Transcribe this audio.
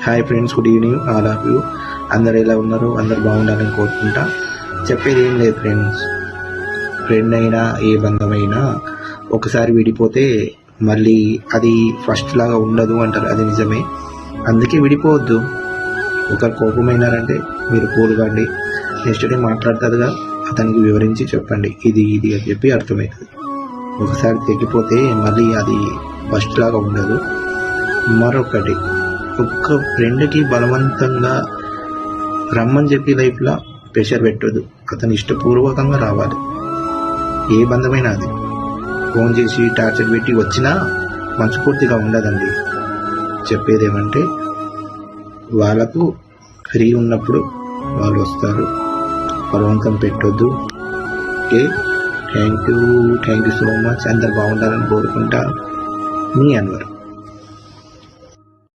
Hi friends, good evening all of you. అందరు ఎలా ఉన్నారు? అందరు బాగుండాలని కోరుకుంటా. చెప్పేది ఏం లేదు ఫ్రెండ్స్, ఫ్రెండ్ అయినా ఏ బంధమైనా ఒకసారి విడిపోతే మళ్ళీ అది ఫస్ట్ లాగా ఉండదు అంటారు. అది నిజమే. అందుకే విడిపోవద్దు. ఒకరు కోపమైనారంటే మీరు కూలుగాండి, నెక్స్ట్ డే మాట్లాడతారుగా, అతనికి వివరించి చెప్పండి ఇది ఇది అని చెప్పి అర్థమవుతుంది. ఒకసారి తెగిపోతే మళ్ళీ అది ఫస్ట్ లాగా ఉండదు. మరొకటి, ఒక్క ఫ్రెండ్కి బలవంతంగా రమ్మని చెప్పి లైఫ్లో ప్రెషర్ పెట్టొద్దు. అతను ఇష్టపూర్వకంగా రావాలి. ఏ బంధమైనా అది ఫోన్ చేసి టార్చర్ పెట్టి వచ్చినా మనస్ఫూర్తిగా ఉండదండి. చెప్పేదేమంటే వాళ్ళకు ఫ్రీ ఉన్నప్పుడు వాళ్ళు వస్తారు. బలవంతం పెట్టొద్దు. Okay, thank you so much. అందరు బాగుండాలని కోరుకుంటా. మీ అన్వర్.